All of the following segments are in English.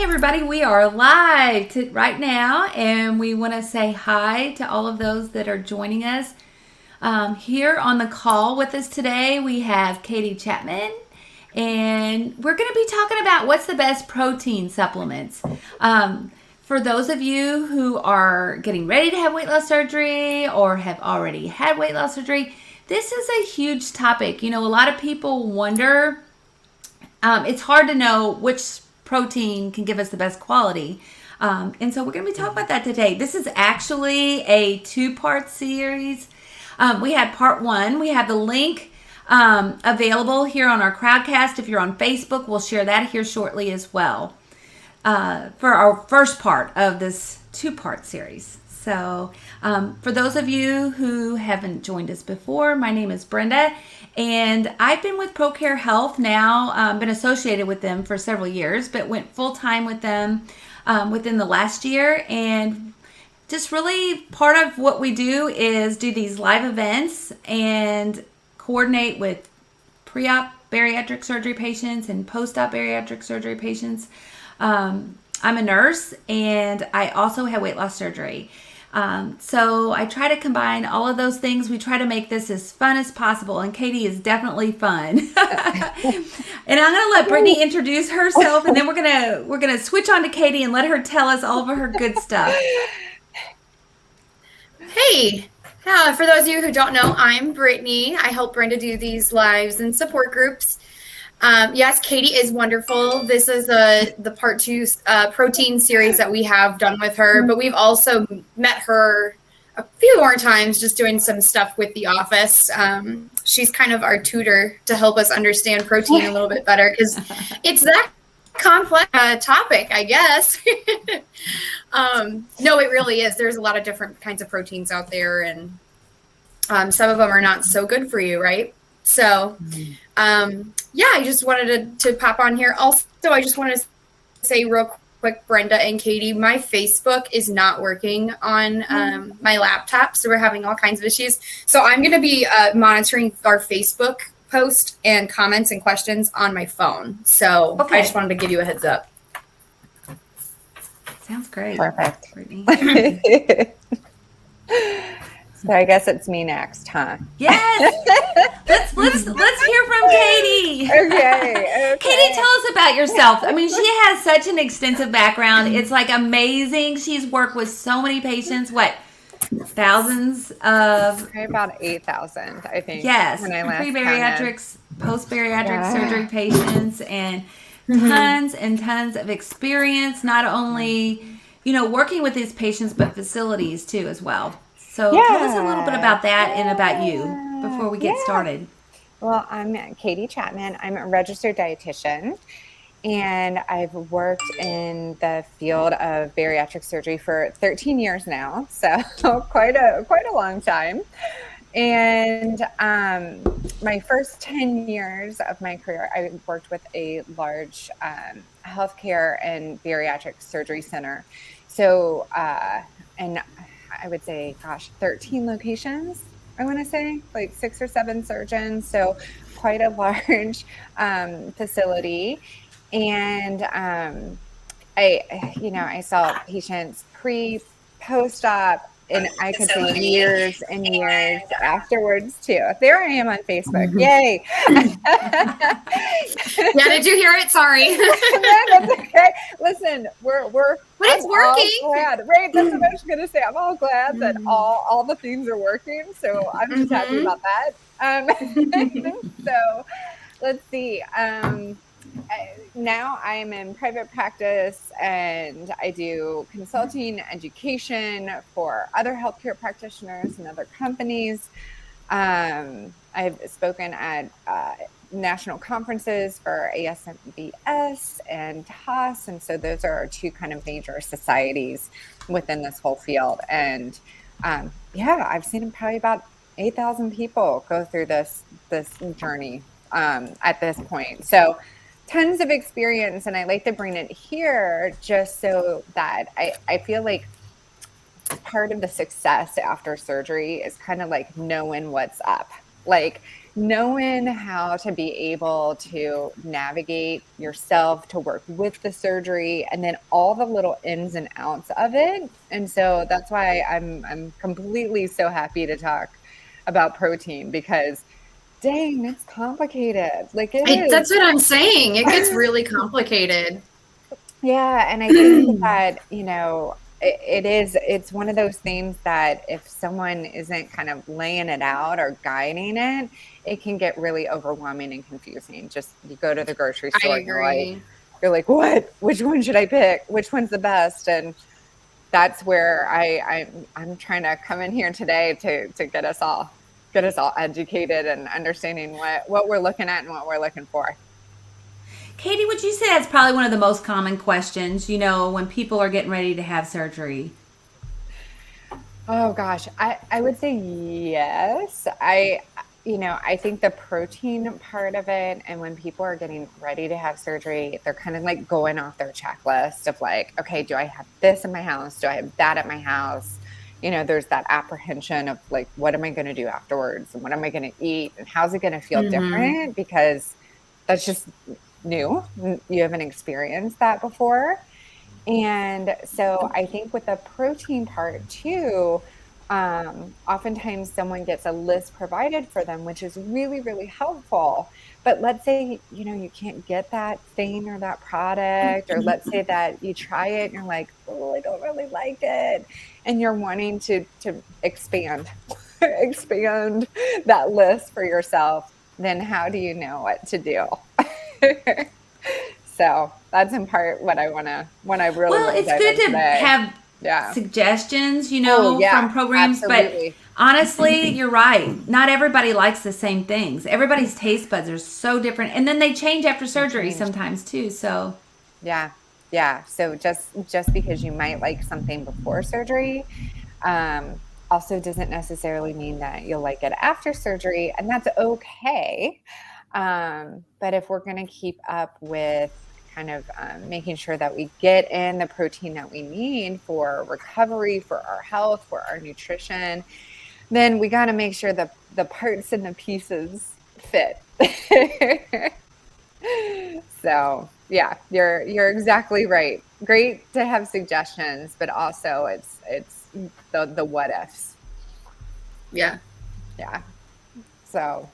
everybody, we are live right now, and we want to say hi to all of those that are joining us. Here on the call with us today, we have Katie Chapmon, and we're going to be talking about what's the best protein supplements. For those of you who are getting ready to have weight loss surgery or have already had weight loss surgery, this is a huge topic. You know, a lot of people wonder, it's hard to know which protein can give us the best quality. And so we're going to be talking about that today. This is actually a two-part series. We had part one. We have the link available here on our Crowdcast. If you're on Facebook, we'll share that here shortly as well for our first part of this two-part series. So for those of you who haven't joined us before, my name is Brenda, and I've been with ProCare Health now, been associated with them for several years, but went full-time with them within the last year. And just really part of what we do is do these live events and coordinate with pre-op bariatric surgery patients and post-op bariatric surgery patients. I'm a nurse, and I also have weight loss surgery. So I try to combine all of those things. We try to make this as fun as possible, and Katie is definitely fun. And I'm going to let Brittany introduce herself, and then we're going to switch on to Katie and let her tell us all of her good stuff. Hey, for those of you who don't know, I'm Brittany. I help Brenda do these lives and support groups. Yes, Katie is wonderful. This is the part two protein series that we have done with her, but we've also met her a few more times just doing some stuff with the office. She's kind of our tutor to help us understand protein a little bit better because it's that complex topic, I guess. No, it really is. There's a lot of different kinds of proteins out there, and some of them are not so good for you, right? So, yeah, I just wanted to pop on here. Also, I just wanted to say real quick, Brenda and Katie, my Facebook is not working on my laptop, so we're having all kinds of issues. So I'm going to be monitoring our Facebook post and comments and questions on my phone. So I just wanted to give you a heads up. Sounds great. Perfect. Brittany. So I guess it's me next, huh? Yes. Let's hear from Katie. Okay. Katie, tell us about yourself. I mean, she has such an extensive background. It's like amazing. She's worked with so many patients. What? Thousands of about 8,000, I think. Yes. When I last Pre-bariatrics, post-bariatric surgery patients, and tons and tons of experience, not only, working with these patients, but facilities too as well. So tell us a little bit about that and about you before we get started. Well, I'm Katie Chapmon. I'm a registered dietitian, and I've worked in the field of bariatric surgery for 13 years now, so quite a long time. And my first 10 years of my career, I worked with a large healthcare and bariatric surgery center. So, and I would say, 13 locations, I want to say, like 6 or 7 surgeons. So quite a large facility. And I saw patients post-op, and I could say years and years afterwards too. There I am on Facebook. Yay. Yeah, did you hear it? Sorry. No, that's okay. Listen, but it's working. Glad, right? That's what I was going to say. I'm all glad that all the things are working. So I'm just happy about that. So let's see. Now I am in private practice, and I do consulting education for other healthcare practitioners and other companies. I've spoken at national conferences for ASMBS and TAS, and so those are our two kind of major societies within this whole field. And I've seen probably about 8,000 people go through this journey at this point. So tons of experience, and I like to bring it here just so that I feel like part of the success after surgery is kind of like knowing what's up. Like knowing how to be able to navigate yourself, to work with the surgery, and then all the little ins and outs of it. And so that's why I'm completely so happy to talk about protein, because dang, it's complicated. Like it is. That's what I'm saying. It gets really complicated. Yeah. And I think that, it's one of those things that if someone isn't kind of laying it out or guiding it, it can get really overwhelming and confusing. Just you go to the grocery store, I agree. you're like, what? Which one should I pick? Which one's the best? And that's where I'm trying to come in here today to get us all educated and understanding what we're looking at and what we're looking for. Katie, would you say that's probably one of the most common questions, when people are getting ready to have surgery? Oh gosh, I would say yes. I think the protein part of it, and when people are getting ready to have surgery, they're kind of like going off their checklist of like, okay, do I have this in my house? Do I have that at my house? There's that apprehension of like, what am I going to do afterwards? And what am I going to eat? And how's it going to feel different? Because that's just new. You haven't experienced that before. And so I think with the protein part too, oftentimes someone gets a list provided for them, which is really, really helpful. But let's say, you can't get that thing or that product, or let's say that you try it and you're like, oh, I don't really like it. And you're wanting to expand that list for yourself. Then how do you know what to do? So that's in part what I really Well, it's good to today. have suggestions, yeah, from programs. absolutely. But honestly, you're right. Not everybody likes the same things. Everybody's taste buds are so different. And then they change after surgery sometimes too. So yeah. So just because you might like something before surgery, also doesn't necessarily mean that you'll like it after surgery, and that's okay. But if we're going to keep up with kind of making sure that we get in the protein that we need for recovery, for our health, for our nutrition, then we got to make sure that the parts and the pieces fit. So yeah, you're exactly right. Great to have suggestions, but also it's the what ifs. Yeah. So,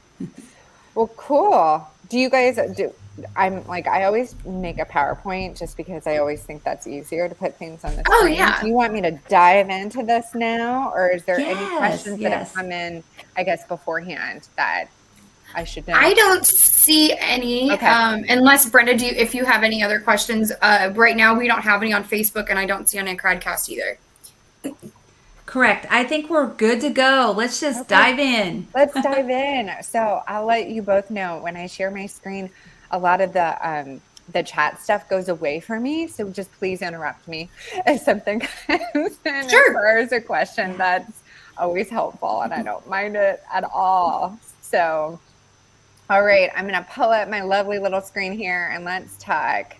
well, cool. Do you guys do? I always make a PowerPoint just because I always think that's easier to put things on the screen. Oh yeah. Do you want me to dive into this now, or is there any questions that have Yes. come in, I guess, beforehand that I should know? I don't see any, Okay. Unless Brenda, if you have any other questions? Right now, we don't have any on Facebook, and I don't see any on Crowdcast either. correct. I think we're good to go. Let's just dive in. Let's dive in. So I'll let you both know when I share my screen, a lot of the chat stuff goes away for me. So just please interrupt me if something comes in. Sure. As a question, that's always helpful, and I don't mind it at all. So, all right, I'm going to pull up my lovely little screen here, and let's talk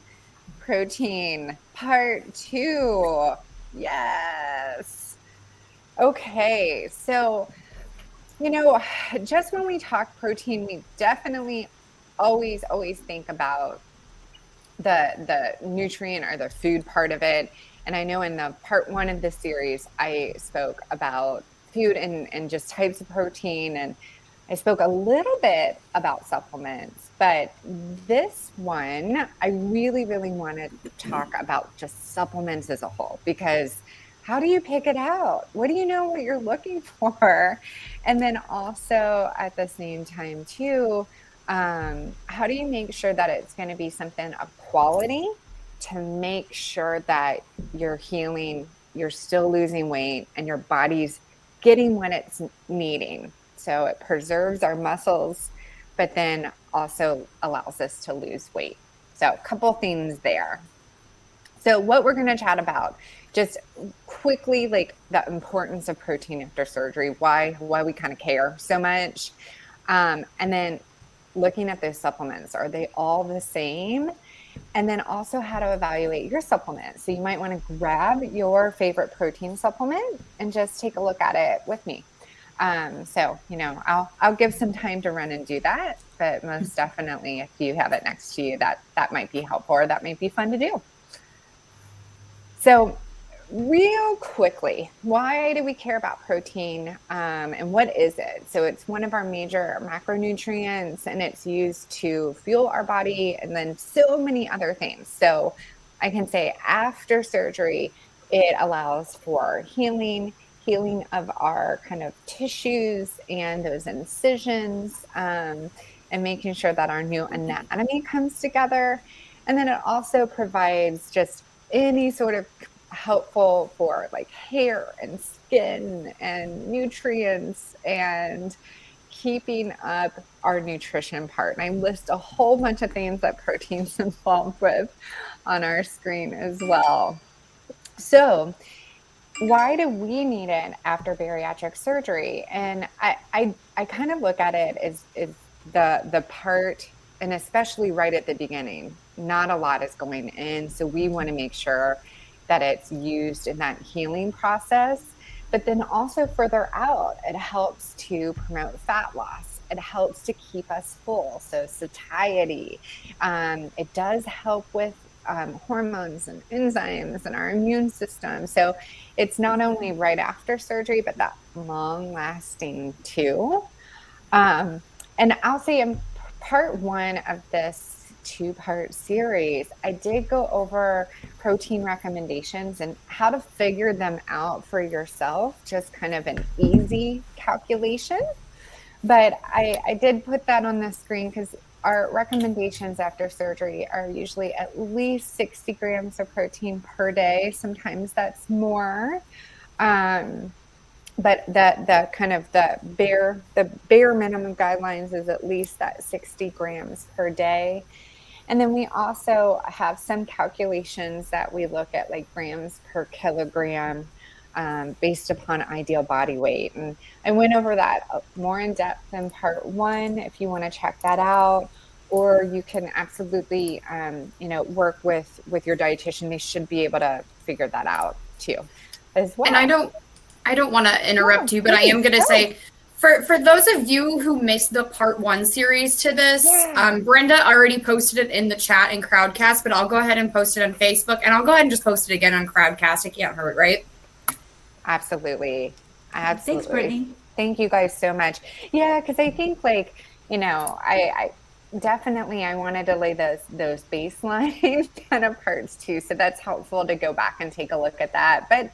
protein part 2. Yes. Okay, so, just when we talk protein, we definitely always think about the nutrient or the food part of it. And I know in the part 1 of this series, I spoke about food and just types of protein, and I spoke a little bit about supplements. But this one, I really, really want to talk about just supplements as a whole, because how do you pick it out? What do you know what you're looking for? And then also at the same time too, how do you make sure that it's going to be something of quality to make sure that you're healing, you're still losing weight, and your body's getting what it's needing? So it preserves our muscles, but then also allows us to lose weight. So a couple things there. So what we're going to chat about, just quickly, like the importance of protein after surgery, why we kind of care so much. And then looking at those supplements, are they all the same? And then also how to evaluate your supplements. So you might want to grab your favorite protein supplement and just take a look at it with me. So, I'll give some time to run and do that, but most definitely if you have it next to you, that might be helpful, or that might be fun to do. So real quickly, why do we care about protein, and what is it? So it's one of our major macronutrients, and it's used to fuel our body and then so many other things. So I can say after surgery, it allows for healing of our kind of tissues and those incisions, and making sure that our new anatomy comes together. And then it also provides just any sort of helpful for like hair and skin and nutrients and keeping up our nutrition part. And I list a whole bunch of things that protein's involved with on our screen as well. So why do we need it after bariatric surgery? And I kind of look at it as the part, and especially right at the beginning, not a lot is going in. So we want to make sure that it's used in that healing process. But then also further out, it helps to promote fat loss. It helps to keep us full. So satiety. It does help with hormones and enzymes and our immune system. So it's not only right after surgery, but that long lasting too. And I'll say in part one of this 2-part series, I did go over protein recommendations and how to figure them out for yourself, just kind of an easy calculation. But I did put that on the screen because our recommendations after surgery are usually at least 60 grams of protein per day. Sometimes that's more. But the kind of the bare minimum guidelines is at least that 60 grams per day. And then we also have some calculations that we look at, like grams per kilogram, based upon ideal body weight. And I went over that more in depth in part one, if you want to check that out. Or you can absolutely, work with your dietitian. They should be able to figure that out too, as well. And I don't want to interrupt you, but I am going to say, for those of you who missed the part one series to this, Brenda already posted it in the chat in Crowdcast, but I'll go ahead and post it on Facebook, and I'll go ahead and just post it again on Crowdcast. It can't hurt, right? Absolutely. Thanks, Brittany. Thank you guys so much. Yeah, because I think I definitely I wanted to lay those baseline kind of parts too. So that's helpful to go back and take a look at that. But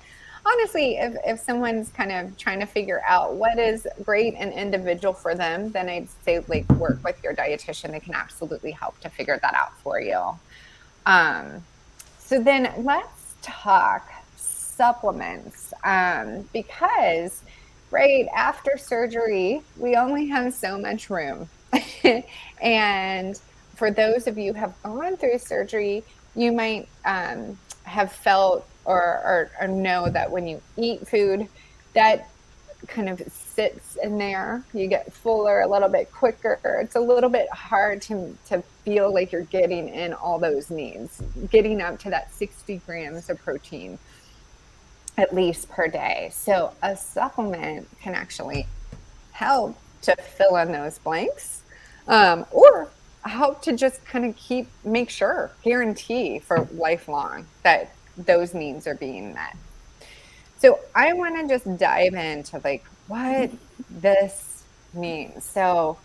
honestly, if someone's kind of trying to figure out what is great and individual for them, then I'd say work with your dietitian. They can absolutely help to figure that out for you. So then let's talk supplements, because right after surgery, we only have so much room. And for those of you who have gone through surgery, you might have felt or know that when you eat food, that kind of sits in there. You get fuller a little bit quicker. It's a little bit hard to feel like you're getting in all those needs, getting up to that 60 grams of protein at least per day. So a supplement can actually help to fill in those blanks, or help to just kind of guarantee for lifelong that those needs are being met. So I want to just dive into what this means. So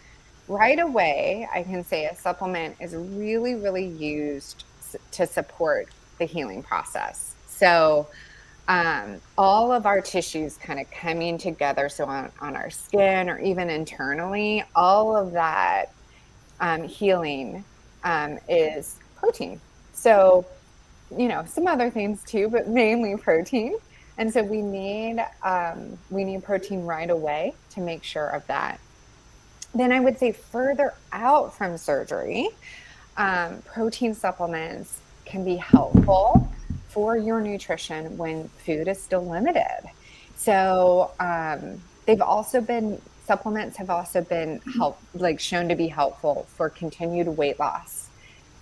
right away, I can say a supplement is really, really used to support the healing process. So all of our tissues kind of coming together. So on our skin or even internally, all of that healing is protein. So, some other things too, but mainly protein. And so we need protein right away to make sure of that. Then I would say further out from surgery, protein supplements can be helpful for your nutrition when food is still limited. So supplements have also been shown to be helpful for continued weight loss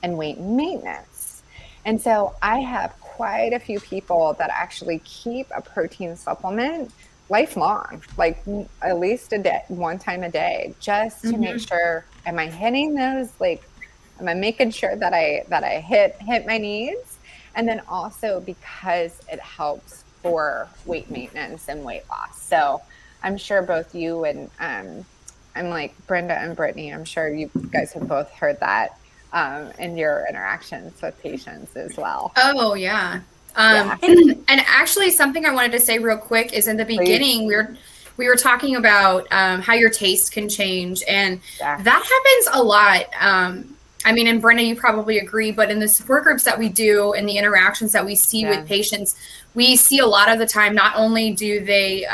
and weight maintenance. And so I have quite a few people that actually keep a protein supplement lifelong, like at least a day, one time a day, just to make sure, am I hitting those, like, am I making sure that I hit my needs? And then also because it helps for weight maintenance and weight loss. So I'm sure both you and I'm like Brenda and Brittany, I'm sure you guys have both heard that in your interactions with patients as well. Oh yeah. And actually something I wanted to say real quick is in the beginning, we were talking about how your taste can change, and that happens a lot. I mean, and Brenda, you probably agree, but in the support groups that we do and the interactions that we see with patients, we see a lot of the time, not only do they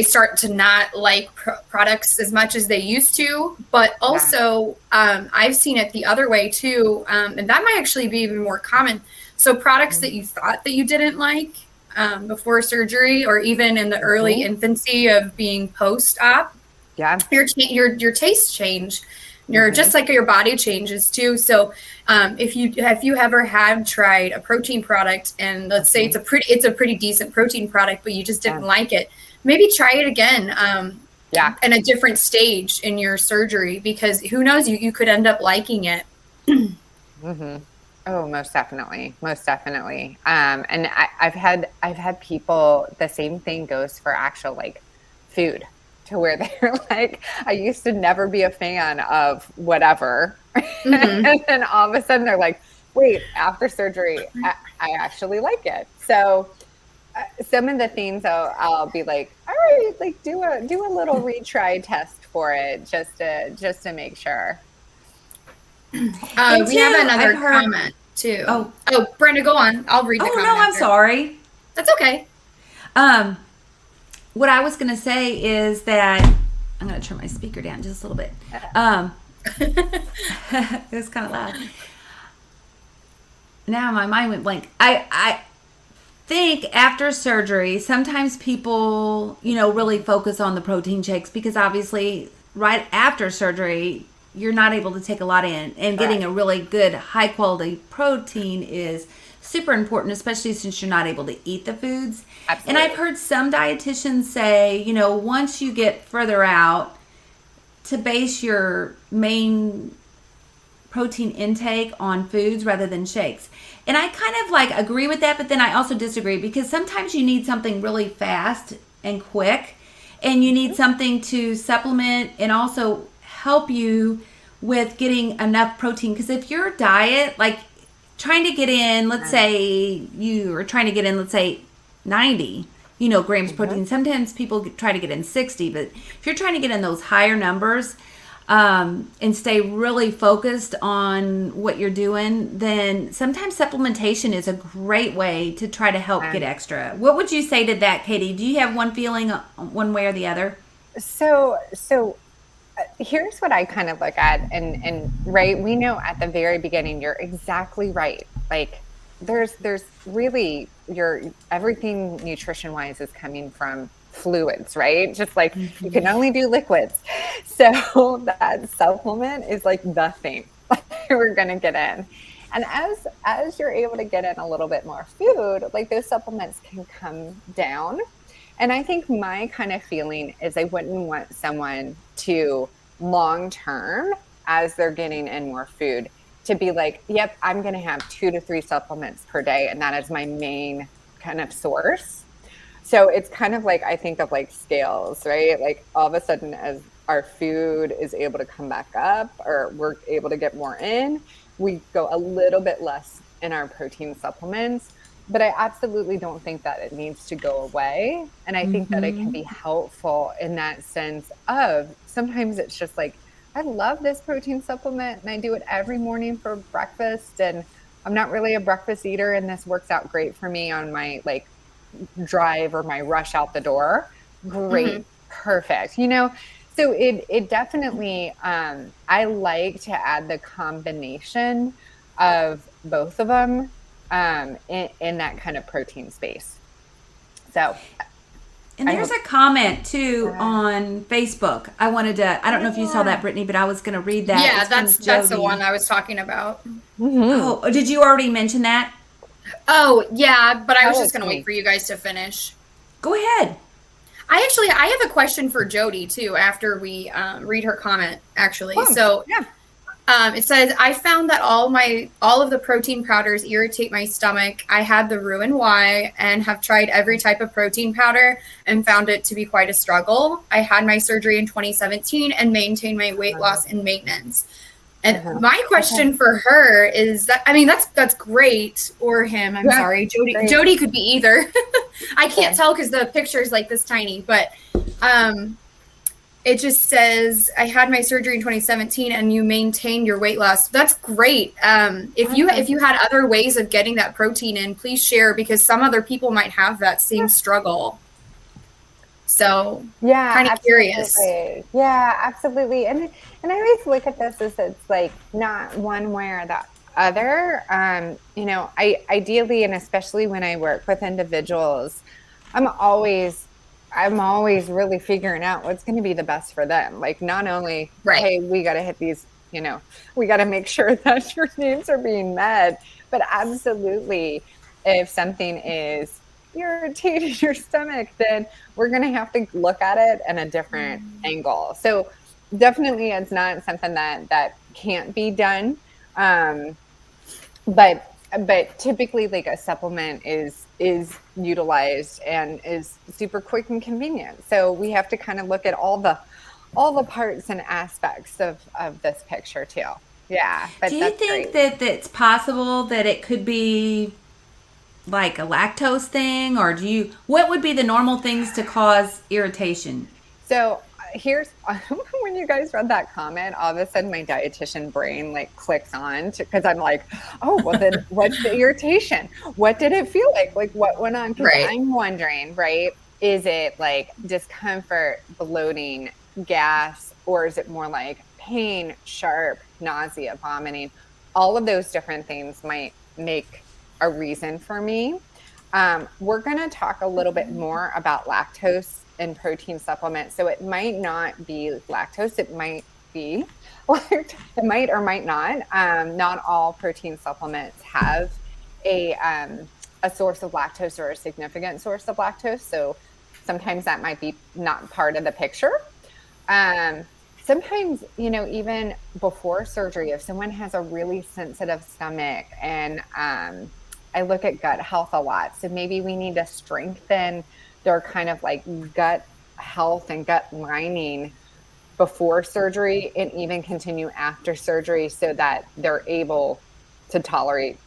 start to not like products as much as they used to, but also I've seen it the other way too. And that might actually be even more common. So products that you thought that you didn't like before surgery, or even in the early infancy of being post-op, your tastes change. You're just like your body changes too. So if you ever have tried a protein product, and let's say it's a pretty decent protein product, but you just didn't like it, maybe try it again in a different stage in your surgery, because who knows, you could end up liking it. Oh, most definitely. And I've had people, the same thing goes for actual like food, to where they're like, I used to never be a fan of whatever. And then all of a sudden they're like, wait, after surgery, I actually like it. So some of the things I'll be like, all right, like do a little retry test for it, just to make sure. We have another comment too. Oh, Brenda, go on. I'll read the comment. Oh, no, I'm sorry. That's okay. What I was going to say is that I'm going to turn my speaker down just a little bit. It was kind of loud. Now my mind went blank. I think after surgery, sometimes people, really focus on the protein shakes, because obviously right after surgery, you're not able to take a lot in, and getting a really good high quality protein is super important, especially since you're not able to eat the foods. Absolutely. And I've heard some dietitians say, once you get further out, to base your main protein intake on foods rather than shakes. And I kind of like agree with that, but then I also disagree, because sometimes you need something really fast and quick, and you need something to supplement and also help you with getting enough protein. Because if your diet, like trying to get in, let's say 90, grams protein. Sometimes people try to get in 60, but if you're trying to get in those higher numbers and stay really focused on what you're doing, then sometimes supplementation is a great way to try to help get extra. What would you say to that, Katie? Do you have one feeling one way or the other? So here's what I kind of look at, and right, we know at the very beginning, you're exactly right. Like there's really everything nutrition wise is coming from fluids, right? Just like you can only do liquids. So that supplement is like the thing we're going to get in. And as you're able to get in a little bit more food, like those supplements can come down. And I think my kind of feeling is I wouldn't want someone to long-term, as they're getting in more food, to be like, yep, I'm going to have 2 to 3 supplements per day, and that is my main kind of source. So it's kind of like, I think of like scales, right? Like all of a sudden, as our food is able to come back up, or we're able to get more in, we go a little bit less in our protein supplements. But I absolutely don't think that it needs to go away. And I think that it can be helpful in that sense of, sometimes it's just like, I love this protein supplement and I do it every morning for breakfast, and I'm not really a breakfast eater, and this works out great for me on my like drive or my rush out the door. Great. Perfect. So it definitely, I like to add the combination of both of them in that kind of protein space. So, and there's a comment too on Facebook. I don't know if you saw that, Brittany, but I was going to read that. Yeah, that's the one I was talking about. Oh, did you already mention that? Oh, yeah, but I was just going to wait for you guys to finish. Go ahead. I have a question for Jody too after we read her comment, actually. Oh, So yeah. it says, I found that all of the protein powders irritate my stomach. I had the Ruin why and have tried every type of protein powder and found it to be quite a struggle. I had my surgery in 2017 and maintained my weight loss and maintenance. And my question for her is that, I mean, that's great, or him. I'm sorry. Jody could be either. I can't tell because the picture is like this tiny, but it just says, I had my surgery in 2017 and you maintained your weight loss. That's great. If you had other ways of getting that protein in, please share, because some other people might have that same struggle. So kind of curious. Yeah, absolutely. And I always look at this as it's like not one way or the other. I ideally, and especially when I work with individuals, I'm always really figuring out what's going to be the best for them. Like, not only, hey, we got to hit these, we got to make sure that your needs are being met, but absolutely, if something is irritating your stomach, then we're going to have to look at it in a different angle. So definitely it's not something that can't be done. But typically, like, a supplement is utilized and is super quick and convenient. So we have to kind of look at all the parts and aspects of this picture too. Yeah. But do you think that it's possible that it could be like a lactose thing, or what would be the normal things to cause irritation? So here's when you guys read that comment, all of a sudden my dietitian brain like clicks on, because I'm like, oh, well then what's the irritation? What did it feel like? Like, what went on? Because I'm wondering, right? Is it like discomfort, bloating, gas, or is it more like pain, sharp, nausea, vomiting? All of those different things might make a reason for me. We're going to talk a little bit more about lactose and protein supplements. So it might not be lactose. It might be, it might or might not. Not all protein supplements have a source of lactose or a significant source of lactose. So sometimes that might be not part of the picture. Sometimes, even before surgery, if someone has a really sensitive stomach, and I look at gut health a lot. So maybe we need to strengthen their kind of like gut health and gut lining before surgery, and even continue after surgery, so that they're able to tolerate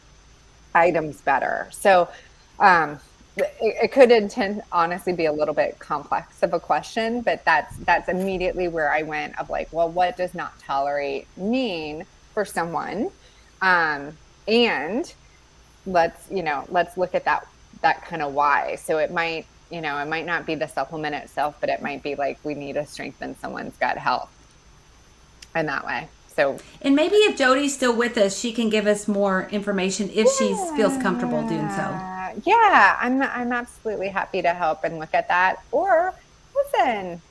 items better. So it could honestly be a little bit complex of a question, but that's immediately where I went of like, well, what does not tolerate mean for someone? And let's look at that kind of why. So it might not be the supplement itself, but it might be like, we need to strengthen someone's gut health in that way. So, and maybe if Jody's still with us, she can give us more information if she feels comfortable doing so. Yeah, I'm absolutely happy to help and look at that. Or listen,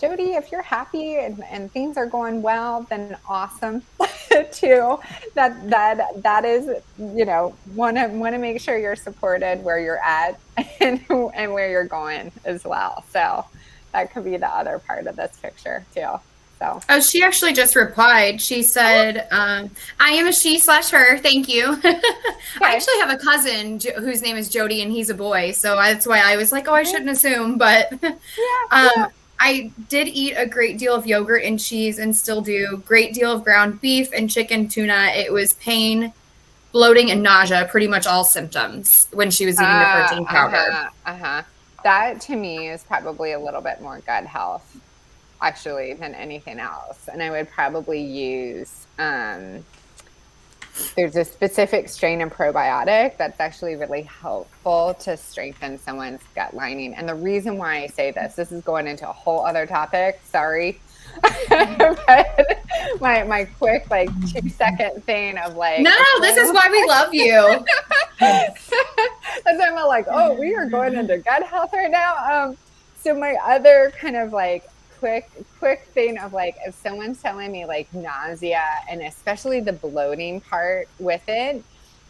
Jody, if you're happy and things are going well, then awesome too. That is, want to make sure you're supported where you're at and where you're going as well. So that could be the other part of this picture too. So. Oh, she actually just replied. She said, I am a she/her. Thank you. Okay. I actually have a cousin whose name is Jody, and he's a boy. So that's why I was like, oh, I shouldn't assume. But I did eat a great deal of yogurt and cheese, and still do. Great deal of ground beef and chicken, tuna. It was pain, bloating, and nausea, pretty much all symptoms when she was eating the protein powder. That to me is probably a little bit more gut health, actually, than anything else. And I would probably use, there's a specific strain of probiotic that's actually really helpful to strengthen someone's gut lining. And the reason why I say this is going into a whole other topic. Sorry. But my quick 2-second thing of like, no, this is why we love you. That's why I'm like, oh, we are going into gut health right now. So my other kind of like quick thing of like, if someone's telling me like nausea, and especially the bloating part with it,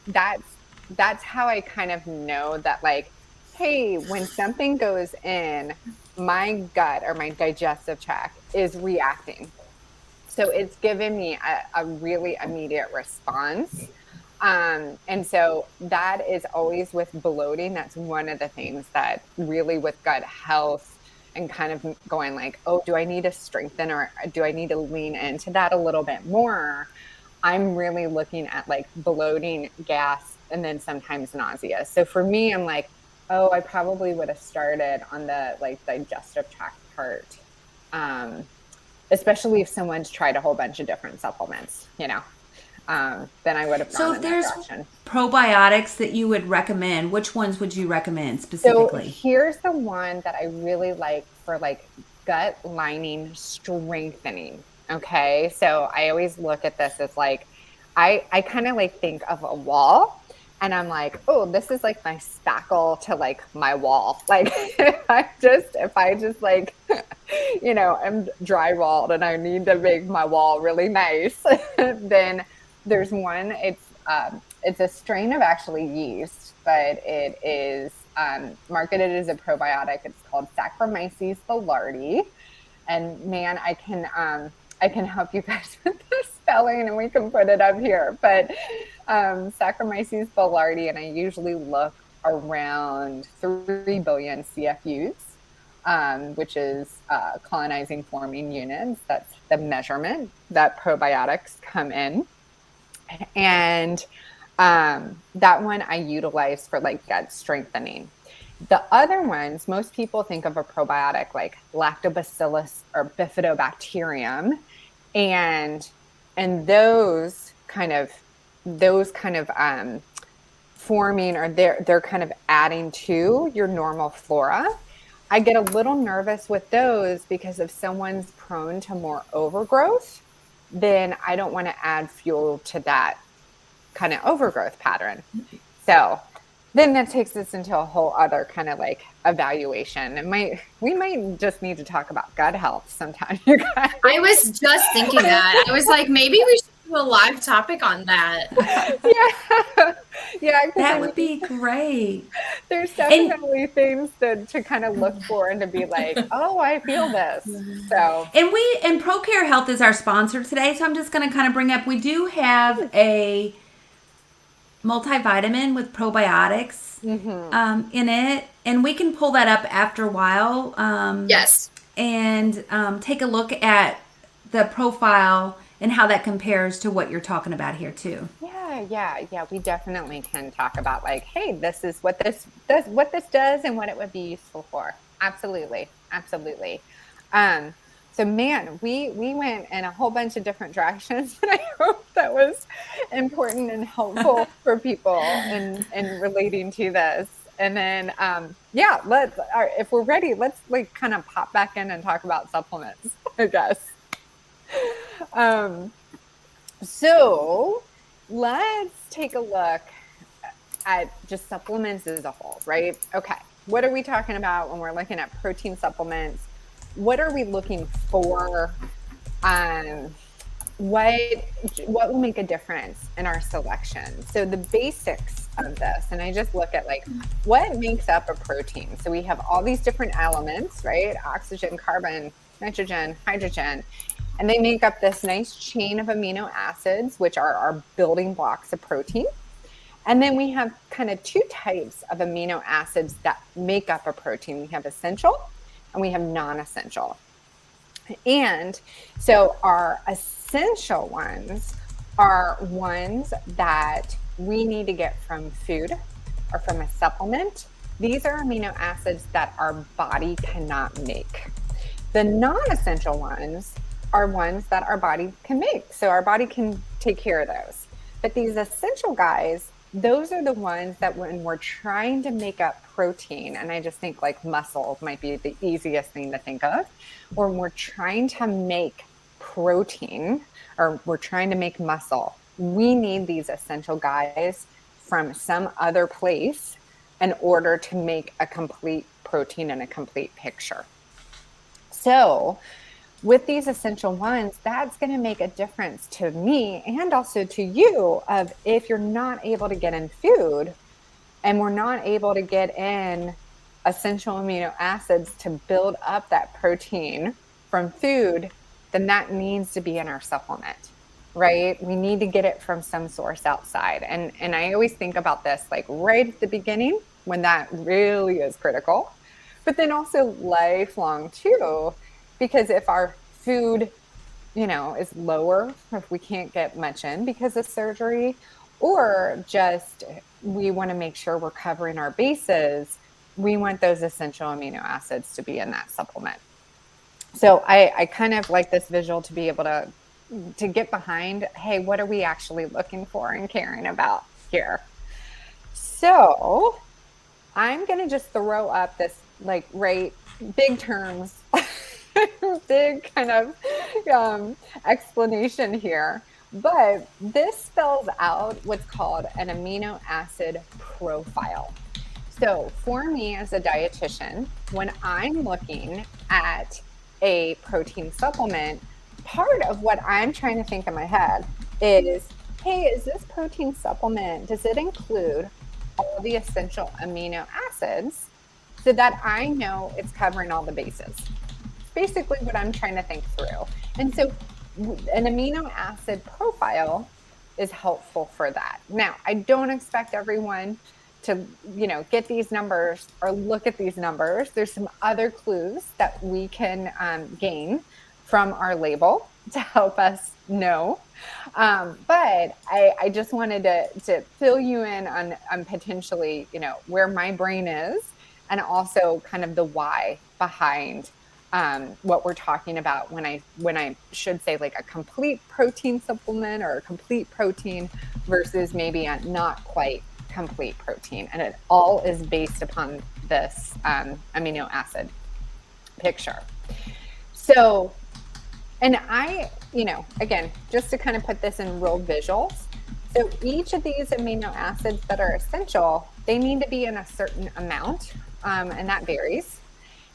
that's how I kind of know that like, hey, when something goes in, my gut or my digestive tract is reacting. So it's given me a really immediate response. And so that is always with bloating. That's one of the things that really with gut health and kind of going like, oh, do I need to strengthen or do I need to lean into that a little bit more? I'm really looking at like bloating, gas, and then sometimes nausea. So for me, I'm like, oh, I probably would have started on the like digestive tract part. Especially if someone's tried a whole bunch of different supplements, then I would have So gone if in that there's direction. probiotics that you would recommend, which ones would you recommend So specifically? here's the one that I really like for like gut lining strengthening. Okay. So I always look at this as like, I kind of like think of a wall and I'm like, oh, this is like my spackle to like my wall. Like if I just like, I'm drywalled and I need to make my wall really nice, then there's one, it's a strain of actually yeast, but it is marketed as a probiotic. It's called Saccharomyces boulardii. And man, I can help you guys with the spelling and we can put it up here. But Saccharomyces boulardii, and I usually look around 3 billion CFUs, which is colonizing forming units. That's the measurement that probiotics come in. And that one I utilize for like gut strengthening. The other ones, most people think of a probiotic like lactobacillus or bifidobacterium, and those kind of forming, or they're kind of adding to your normal flora. I get a little nervous with those because if someone's prone to more overgrowth, then I don't want to add fuel to that kind of overgrowth pattern. So then that takes us into a whole other kind of like evaluation. We might just need to talk about gut health sometime, you guys. I was just thinking that. I was like, maybe we should do a live topic on that. Yeah. That would be great. There's definitely things to kind of look for and to be like, oh, I feel this. So, And ProCare Health is our sponsor today, so I'm just going to kind of bring up, we do have a multivitamin with probiotics in it, and we can pull that up after a while. Yes. And take a look at the profile and how that compares to what you're talking about here too. Yeah. We definitely can talk about like, hey, this is what this does and what it would be useful for. Absolutely. So man, we went in a whole bunch of different directions, and I hope that was important and helpful for people in relating to this. And then, if we're ready, let's like kind of pop back in and talk about supplements, I guess. So let's take a look at just supplements as a whole, right? Okay. What are we talking about when we're looking at protein supplements? What are we looking for? What will make a difference in our selection? So the basics of this, and I just look at like what makes up a protein. So we have all these different elements, right? Oxygen, carbon, nitrogen, hydrogen, and they make up this nice chain of amino acids, which are our building blocks of protein. And then we have kind of two types of amino acids that make up a protein. We have essential and we have non-essential. And so our essential ones are ones that we need to get from food or from a supplement. These are amino acids that our body cannot make. The non-essential ones are ones that our body can make. So our body can take care of those. But these essential guys, those are the ones that when we're trying to make up protein, and I just think like muscle might be the easiest thing to think of, when we're trying to make protein or we're trying to make muscle, we need these essential guys from some other place in order to make a complete protein and a complete picture. So with these essential ones, that's going to make a difference to me and also to you of if you're not able to get in food and we're not able to get in essential amino acids to build up that protein from food, then that needs to be in our supplement, right? We need to get it from some source outside. And I always think about this like right at the beginning when that really is critical, but then also lifelong too, because if our food, is lower, if we can't get much in because of surgery, or just we want to make sure we're covering our bases, we want those essential amino acids to be in that supplement. So I kind of like this visual to be able to get behind, hey, what are we actually looking for and caring about here? So I'm going to just throw up this big terms, big kind of explanation here. But this spells out what's called an amino acid profile. So for me as a dietitian, when I'm looking at a protein supplement, part of what I'm trying to think in my head is, hey, is this protein supplement, does it include all the essential amino acids so that I know it's covering all the bases? Basically what I'm trying to think through. And so an amino acid profile is helpful for that. Now, I don't expect everyone to, get these numbers or look at these numbers. There's some other clues that we can gain from our label to help us know. But I just wanted to fill you in on potentially, where my brain is, and also kind of the why behind what we're talking about when I should say like a complete protein supplement or a complete protein versus maybe a not quite complete protein. And it all is based upon this amino acid picture. So, and I, again, just to kind of put this in real visuals. So each of these amino acids that are essential, they need to be in a certain amount, and that varies.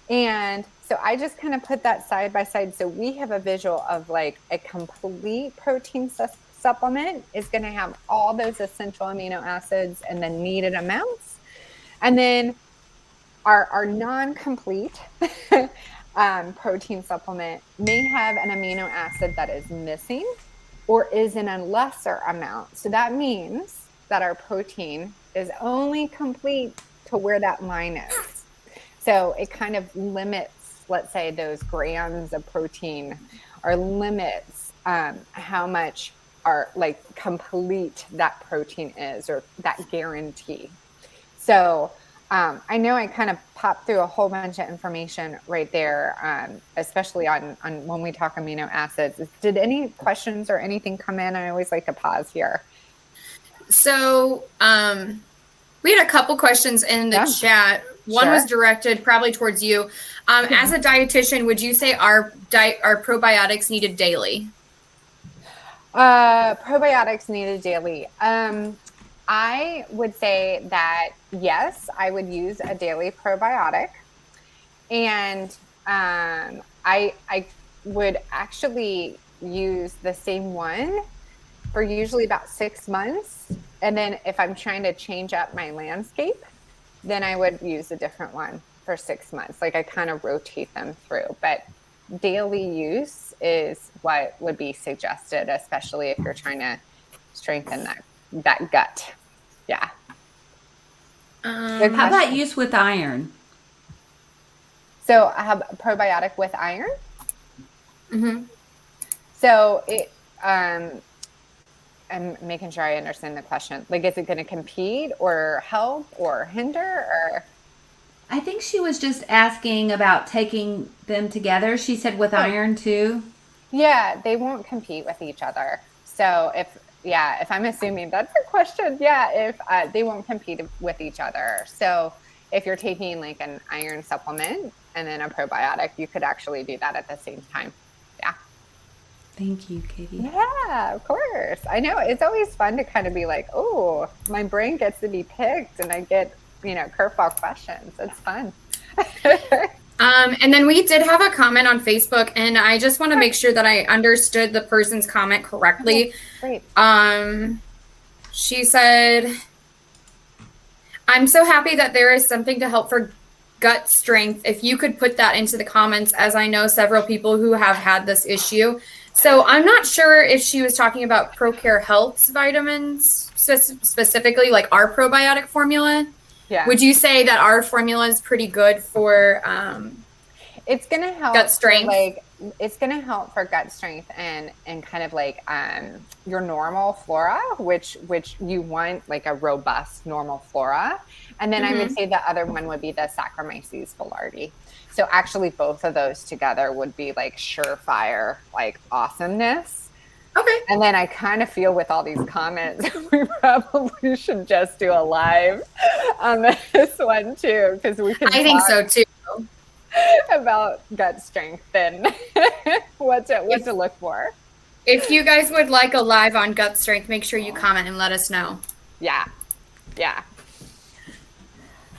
And so I just kind of put that side by side. So we have a visual of like a complete protein supplement is going to have all those essential amino acids and the needed amounts. And then our non-complete protein supplement may have an amino acid that is missing or is in a lesser amount. So that means that our protein is only complete to where that line is. So it kind of limits, let's say, those grams of protein, or limits how much are like complete that protein is, or that guarantee. So I know I kind of popped through a whole bunch of information right there, especially on when we talk amino acids. Did any questions or anything come in? I always like to pause here. So we had a couple questions in the chat. One was directed probably towards you. As a dietitian, would you say our probiotics needed daily? Probiotics needed daily. I would say that yes, I would use a daily probiotic, and I would actually use the same one for usually about 6 months, and then if I'm trying to change up my landscape, then I would use a different one for 6 months. Like I kind of rotate them through, but daily use is what would be suggested, especially if you're trying to strengthen that gut. Yeah. How about use with iron? So I have a probiotic with iron. Mm-hmm. So it, I'm making sure I understand the question. Like, is it going to compete or help or hinder, or? I think she was just asking about taking them together. She said with iron too. Yeah, they won't compete with each other. So if I'm assuming that's a question, if they won't compete with each other. So if you're taking like an iron supplement and then a probiotic, you could actually do that at the same time. Yeah. Thank you, Katie. Yeah, of course. I know it's always fun to kind of be like, oh, my brain gets to be picked and I get, curveball questions. It's fun. And then we did have a comment on Facebook, and I just want to make sure that I understood the person's comment correctly. Okay, great. She said, I'm so happy that there is something to help for gut strength, if you could put that into the comments, as I know several people who have had this issue. So I'm not sure if she was talking about ProCare Health's vitamins, specifically like our probiotic formula. Yeah. Would you say that our formula is pretty good for it's going to help gut strength? It's going to help for gut strength and kind of like your normal flora, which you want, like a robust normal flora. And then I would say the other one would be the Saccharomyces boulardii. So actually both of those together would be like surefire, like awesomeness. Okay. And then I kind of feel with all these comments, we probably should just do a live on this one too, because we can. I think so too. About gut strength and what to look for. If you guys would like a live on gut strength, make sure you comment and let us know. Yeah.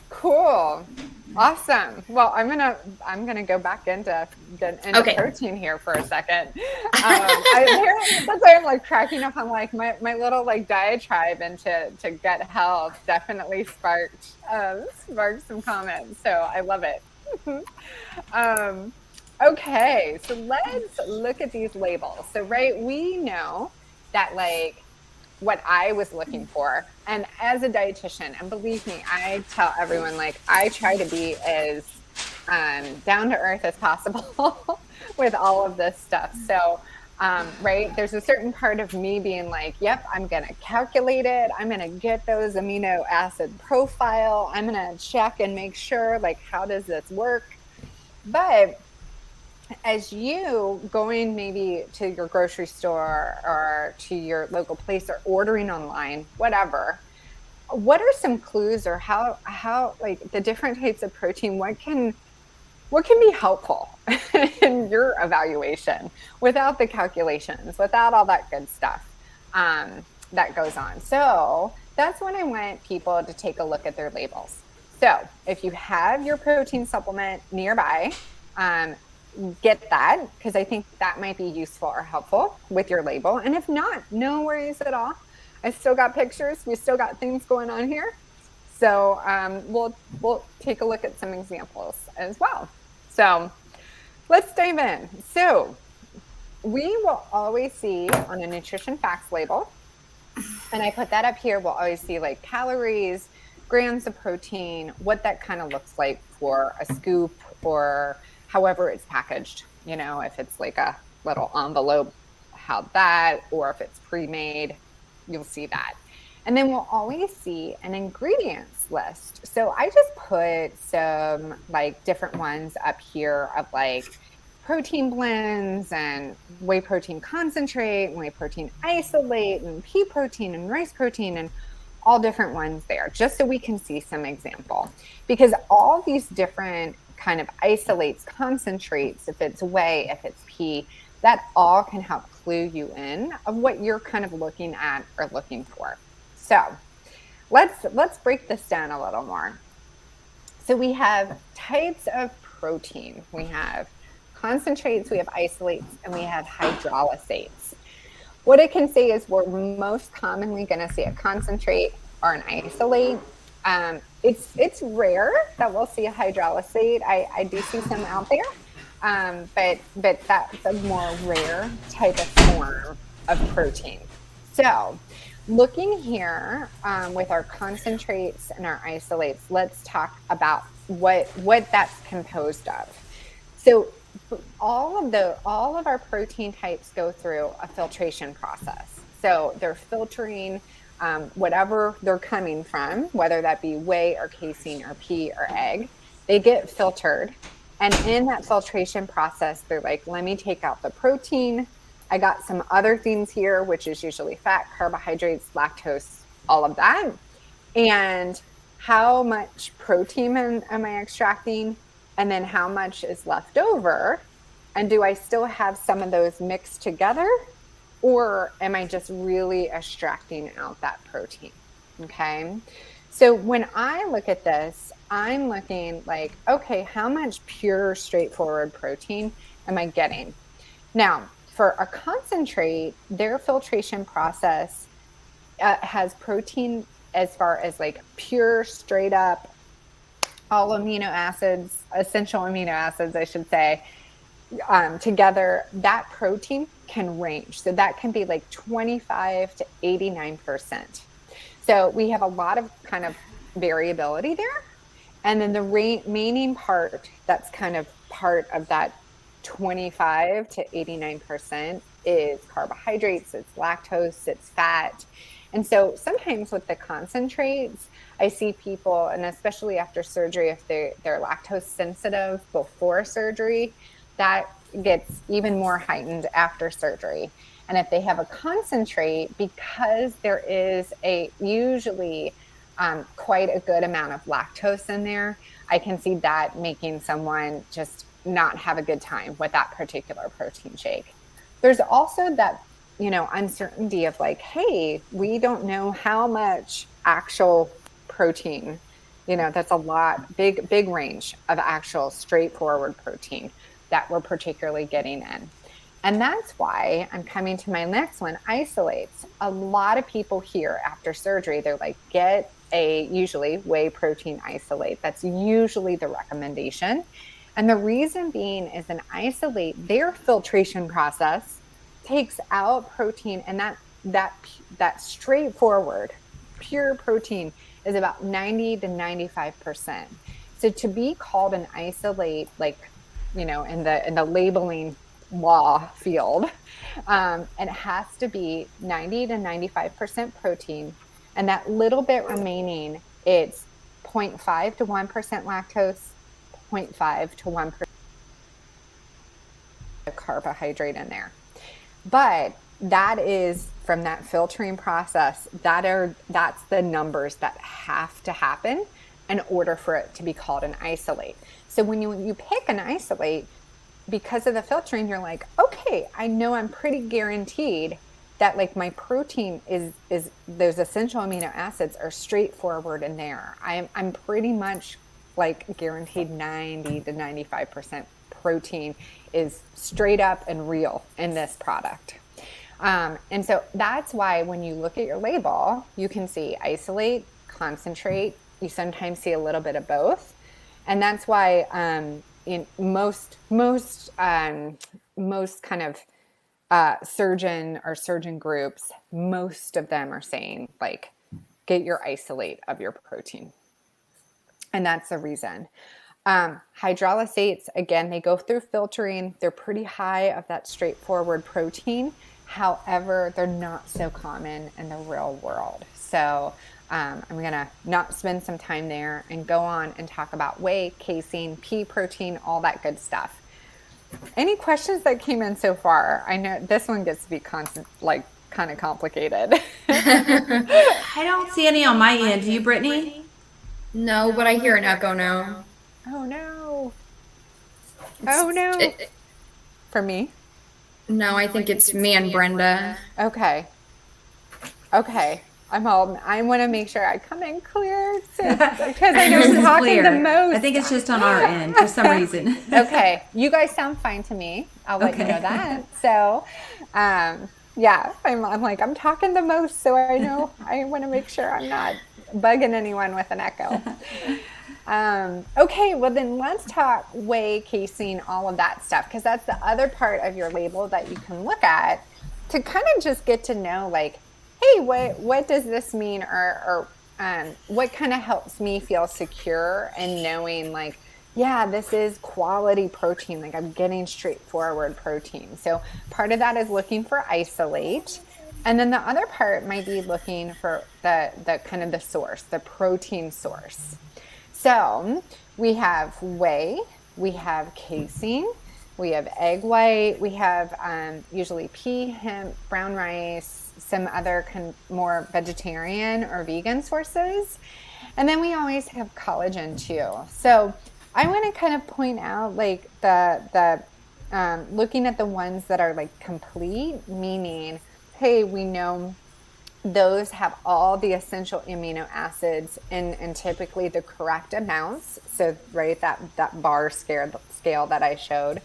Cool. Awesome. Well, I'm gonna go back into protein here for a second. That's why I'm like cracking up on like my little like diatribe into gut health definitely sparked some comments. So I love it. Okay, so let's look at these labels. So we know that like what I was looking for, and as a dietitian, and believe me, I tell everyone, like, I try to be as down to earth as possible with all of this stuff. So there's a certain part of me being like, yep, I'm going to calculate it. I'm going to get those amino acid profile. I'm going to check and make sure, like, how does this work? But as you going maybe to your grocery store or to your local place or ordering online, whatever, what are some clues or how like the different types of protein, what can be helpful in your evaluation without the calculations, without all that good stuff that goes on? So that's when I want people to take a look at their labels. So if you have your protein supplement nearby, get that, because I think that might be useful or helpful with your label. And if not, no worries at all. I still got pictures. We still got things going on here. So we'll take a look at some examples as well. So let's dive in. So we will always see on a nutrition facts label, and I put that up here, we'll always see like calories, grams of protein, what that kind of looks like for a scoop or however it's packaged, if it's like a little envelope, how that, or if it's pre-made, you'll see that. And then we'll always see an ingredients list. So I just put some like different ones up here of like protein blends and whey protein concentrate, and whey protein isolate, and pea protein and rice protein, and all different ones there, just so we can see some example. Because all these different kind of isolates, concentrates, if it's whey, if it's pea, that all can help clue you in of what you're kind of looking at or looking for. So let's break this down a little more. So we have types of protein. We have concentrates, we have isolates, and we have hydrolysates. What I can say is we're most commonly going to see a concentrate or an isolate. It's rare that we'll see a hydrolysate. I do see some out there, but that's a more rare type of form of protein. So looking here with our concentrates and our isolates, let's talk about what that's composed of. So all of our protein types go through a filtration process. So they're filtering whatever they're coming from, whether that be whey or casein or pea or egg, they get filtered. And in that filtration process, they're like, let me take out the protein. I got some other things here, which is usually fat, carbohydrates, lactose, all of that. And how much protein am I extracting? And then how much is left over? And do I still have some of those mixed together? Or am I just really extracting out that protein? Okay. So when I look at this, I'm looking like, okay, how much pure, straightforward protein am I getting? Now, for a concentrate, their filtration process has protein as far as like pure, straight up all amino acids, essential amino acids, I should say, together, that protein can range. So that can be like 25 to 89%. So we have a lot of kind of variability there. And then the remaining part that's kind of part of that 25 to 89% is carbohydrates, it's lactose, it's fat. And so sometimes with the concentrates, I see people, and especially after surgery, if they're lactose sensitive before surgery, that gets even more heightened after surgery. And if they have a concentrate, because there is usually quite a good amount of lactose in there, I can see that making someone just not have a good time with that particular protein shake. There's also that, uncertainty of like, hey, we don't know how much actual protein, that's a lot, big range of actual straightforward protein that we're particularly getting in. And that's why I'm coming to my next one, isolates. A lot of people here after surgery, they're like, get usually whey protein isolate. That's usually the recommendation. And the reason being is an isolate, their filtration process takes out protein, and that straightforward, pure protein is about 90 to 95%. So to be called an isolate, like, in the labeling law field, it has to be 90 to 95% protein, and that little bit remaining, it's 0.5 to 1% lactose, 0.5 to 1% carbohydrate in there. But that is from that filtering process, that's the numbers that have to happen in order for it to be called an isolate. So when you pick an isolate, because of the filtering, you're like, okay, I know I'm pretty guaranteed that like my protein is those essential amino acids are straightforward in there. I'm pretty much like guaranteed 90 to 95% protein is straight up and real in this product. And so that's why when you look at your label, you can see isolate, concentrate. You sometimes see a little bit of both. And that's why in most kind of surgeon groups, most of them are saying like, get your isolate of your protein. And that's the reason. Hydrolysates, again, they go through filtering. They're pretty high of that straightforward protein. However, they're not so common in the real world. So I'm going to not spend some time there and go on and talk about whey, casein, pea protein, all that good stuff. Any questions that came in so far? I know this one gets to be kind of complicated. I don't see any on my end. Do you, Brittany? No, but I hear an echo now. Oh no. Oh no. For me? No, I think it's me and Brenda. Okay. I want to make sure I come in clear because I know I'm talking the most. I think it's just on our end for some reason. Okay. You guys sound fine to me. I'll let you know that. So, yeah, I'm like, I'm talking the most, so I know I want to make sure I'm not bugging anyone with an echo. Okay, well then let's talk whey, casein, all of that stuff, because that's the other part of your label that you can look at to kind of just get to know, like, hey, what does this mean, or what kind of helps me feel secure in knowing, like, yeah, this is quality protein, like I'm getting straightforward protein. So part of that is looking for isolate. And then the other part might be looking for the kind of the source, the protein source. So we have whey, we have casein, we have egg white, we have usually pea, hemp, brown rice, some other more vegetarian or vegan sources. And then we always have collagen too. So I want to kind of point out like the looking at the ones that are like complete, meaning, hey, we know those have all the essential amino acids and typically the correct amounts. So right, that bar scale that I showed.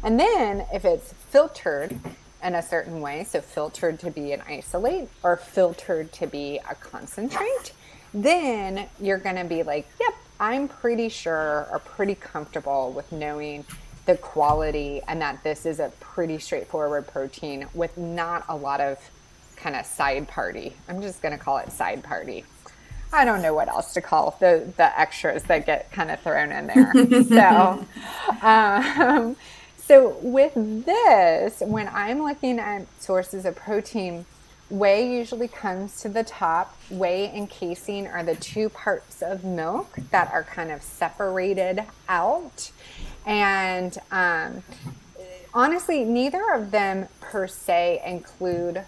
And then if it's filtered in a certain way, so filtered to be an isolate or filtered to be a concentrate, then you're going to be like, yep, I'm pretty sure or pretty comfortable with knowing the quality and that this is a pretty straightforward protein with not a lot of kind of side party. I'm just going to call it side party. I don't know what else to call the extras that get kind of thrown in there. So with this, when I'm looking at sources of protein, whey usually comes to the top. Whey and casein are the two parts of milk that are kind of separated out. And honestly, neither of them per se include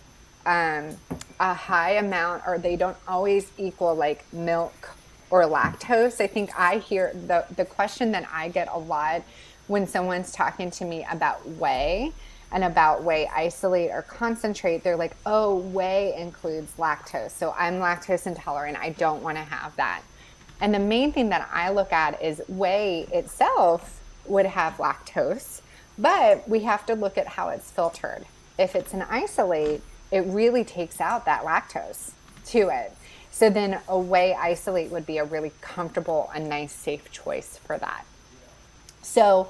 a high amount, or they don't always equal like milk or lactose. I think I hear the question that I get a lot when someone's talking to me about whey and about whey isolate or concentrate. They're like, oh, whey includes lactose, so I'm lactose intolerant, I don't want to have that. And the main thing that I look at is whey itself would have lactose, but we have to look at how it's filtered. If it's an isolate, it really takes out that lactose to it. So then a whey isolate would be a really comfortable, a nice, safe choice for that. So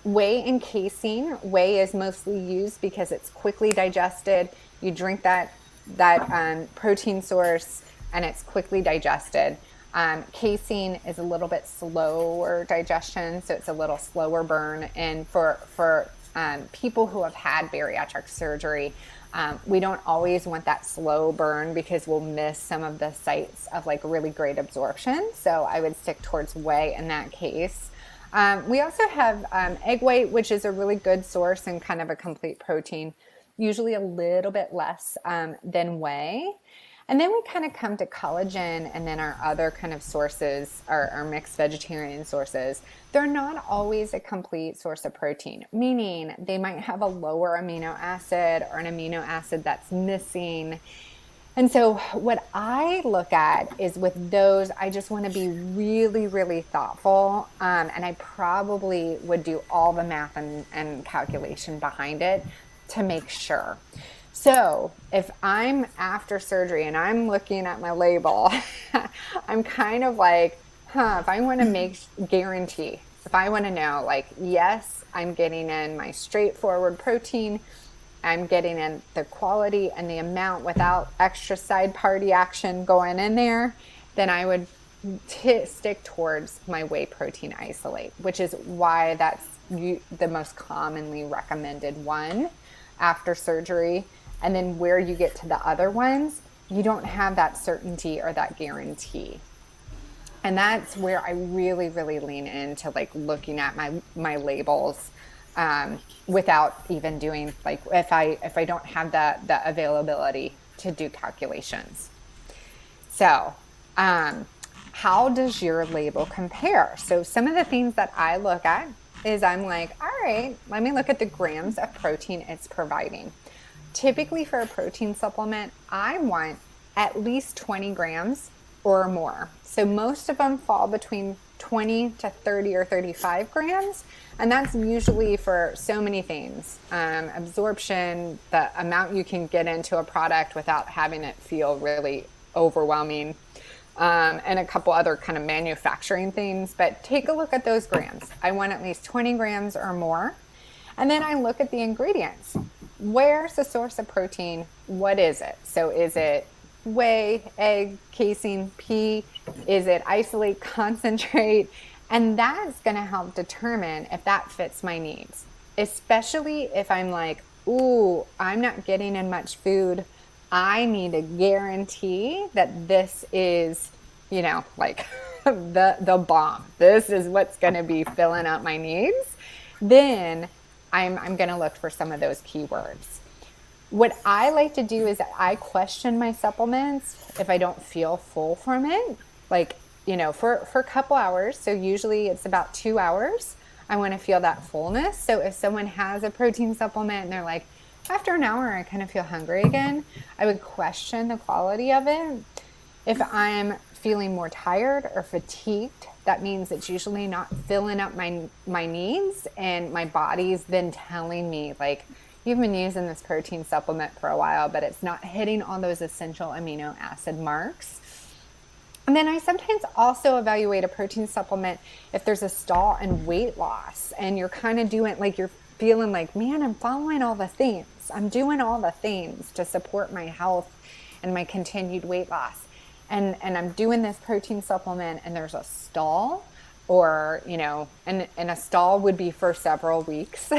whey and casein, whey is mostly used because it's quickly digested. You drink that protein source and it's quickly digested. Casein is a little bit slower digestion, so it's a little slower burn. And for people who have had bariatric surgery, we don't always want that slow burn because we'll miss some of the sites of like really great absorption. So I would stick towards whey in that case. We also have egg white, which is a really good source and kind of a complete protein, usually a little bit less than whey. And then we kind of come to collagen and then our other kind of sources, our mixed vegetarian sources. They're not always a complete source of protein, meaning they might have a lower amino acid or an amino acid that's missing. And so what I look at is with those, I just want to be really, really thoughtful. And I probably would do all the math and calculation behind it to make sure. So if I'm after surgery and I'm looking at my label, I'm kind of like, if I want to guarantee, if I want to know like, yes, I'm getting in my straightforward protein, I'm getting in the quality and the amount without extra side party action going in there, then I would stick towards my whey protein isolate, which is why that's the most commonly recommended one after surgery. And then where you get to the other ones, you don't have that certainty or that guarantee. And that's where I really, really lean into like looking at my labels without even doing like if I don't have the availability to do calculations. So how does your label compare? So some of the things that I look at is I'm like, all right, let me look at the grams of protein it's providing. Typically for a protein supplement, I want at least 20 grams or more. So most of them fall between 20 to 30 or 35 grams. And that's usually for so many things. Absorption, the amount you can get into a product without having it feel really overwhelming, and a couple other kind of manufacturing things. But take a look at those grams. I want at least 20 grams or more. And then I look at the ingredients. Where's the source of protein? What is it? So is it whey, egg, casein, pea? Is it isolate, concentrate? And that's going to help determine if that fits my needs, especially if I'm like, ooh, I'm not getting in much food. I need a guarantee that this is, like the bomb. This is what's going to be filling up my needs. Then I'm going to look for some of those keywords. What I like to do is I question my supplements if I don't feel full from it, like, for a couple hours. So usually it's about 2 hours. I want to feel that fullness. So if someone has a protein supplement and they're like, after an hour, I kind of feel hungry again, I would question the quality of it. If I'm feeling more tired or fatigued, that means it's usually not filling up my needs, and my body's then telling me like, you've been using this protein supplement for a while, but it's not hitting all those essential amino acid marks. And then I sometimes also evaluate a protein supplement if there's a stall in weight loss and you're kind of doing, like, you're feeling like, man, I'm following all the things. I'm doing all the things to support my health and my continued weight loss. And I'm doing this protein supplement and there's a stall, or, you know, and a stall would be for several weeks,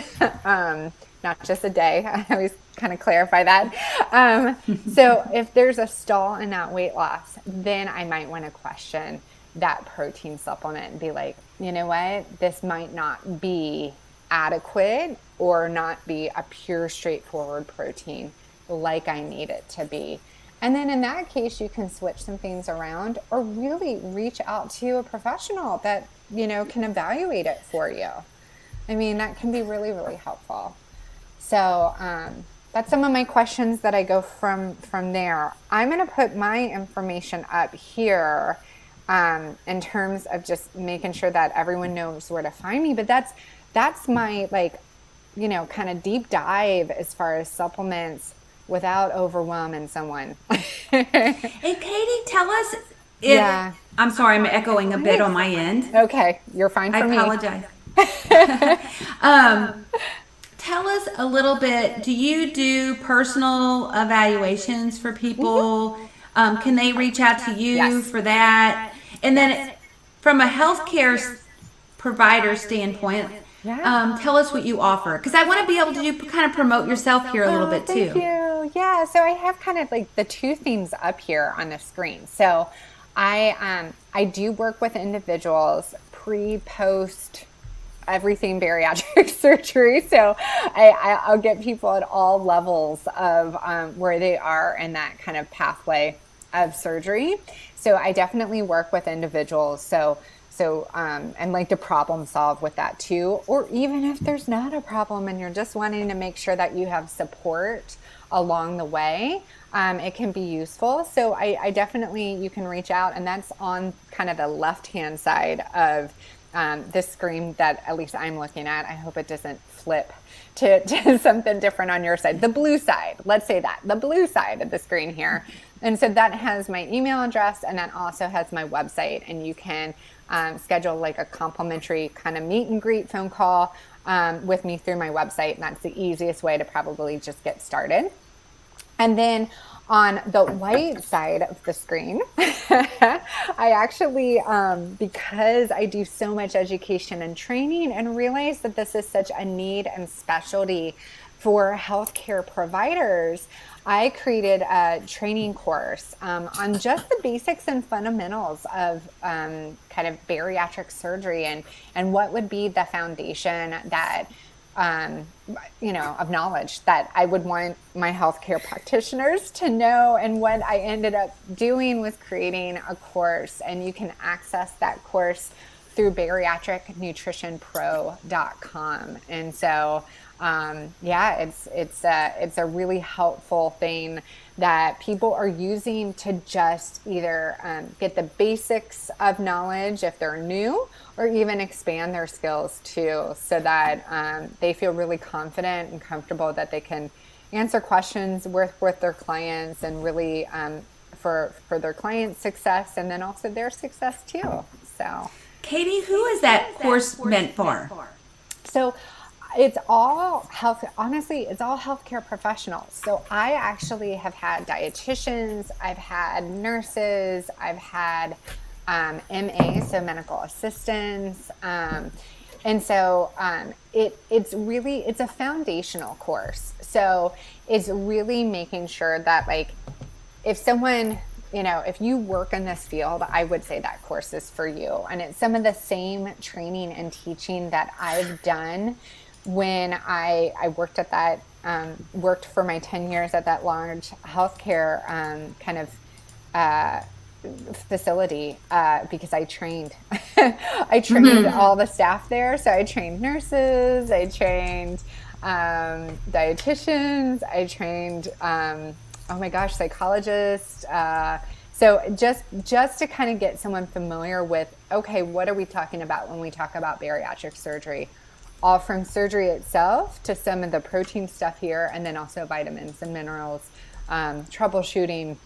not just a day. I always kind of clarify that. So if there's a stall in that weight loss, then I might want to question that protein supplement and be like, you know what, this might not be adequate or not be a pure, straightforward protein like I need it to be. And then in that case, you can switch some things around or really reach out to a professional that, you know, can evaluate it for you. I mean, that can be really, really helpful. So that's some of my questions that I go from there. I'm going to put my information up here in terms of just making sure that everyone knows where to find me. But that's my, like, you know, kind of deep dive as far as supplements without overwhelming someone. Hey, Katie, tell us if, I'm sorry, I'm echoing a bit on my end. Okay, you're fine for me. I apologize. Tell us a little bit, do you do personal evaluations for people? Can they reach out to you for that? And then from a healthcare provider standpoint, tell us what you offer. Because I want to be able to kind of promote yourself here a little bit too. Thank you. Yeah, so I have kind of like the two themes up here on the screen. So I do work with individuals pre, post, everything bariatric surgery. So I'll get people at all levels of where they are in that kind of pathway of surgery. So I definitely work with individuals. So and like to problem solve with that too. Or even if there's not a problem and you're just wanting to make sure that you have support along the way, it can be useful. So I definitely, you can reach out, and that's on kind of the left-hand side of this screen that at least I'm looking at. I hope it doesn't flip to something different on your side. The blue side, let's say that, the blue side of the screen here. And so that has my email address, and that also has my website, and you can schedule like a complimentary kind of meet and greet phone call with me through my website. And that's the easiest way to probably just get started. And then on the white side of the screen, I actually, because I do so much education and training and realize that this is such a need and specialty for healthcare providers, I created a training course on just the basics and fundamentals of kind of bariatric surgery and what would be the foundation that, you know, of knowledge that I would want my healthcare practitioners to know. And what I ended up doing was creating a course, and you can access that course through bariatricnutritionpro.com. And so it's a really helpful thing that people are using to just either get the basics of knowledge if they're new, or even expand their skills too, so that they feel really confident and comfortable that they can answer questions with their clients, and really for their clients' success, and then also their success too. So, Katie, who is that course meant for? So it's all health. Honestly, it's all healthcare professionals. So I actually have had dietitians, I've had nurses, I've had MA, so medical assistants, and so it's a foundational course. So it's really making sure that, like, if someone, you know, if you work in this field, I would say that course is for you. And it's some of the same training and teaching that I've done when I worked at that, worked for my 10 years at that large healthcare kind of facility, because I trained. I trained all the staff there. So I trained nurses, I trained dietitians, I trained, psychologists. So just to kind of get someone familiar with, okay, what are we talking about when we talk about bariatric surgery? All from surgery itself to some of the protein stuff here, and then also vitamins and minerals, troubleshooting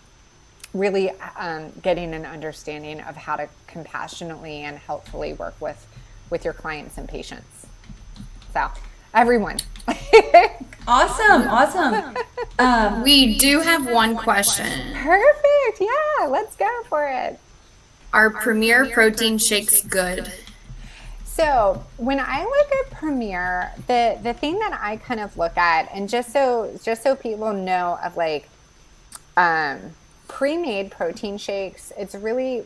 really getting an understanding of how to compassionately and helpfully work with your clients and patients. So everyone. Awesome. We do have one question. Perfect. Yeah, let's go for it. Are Premier protein shakes good? So when I look at Premier, the thing that I kind of look at, and just so people know of like pre-made protein shakes, it's really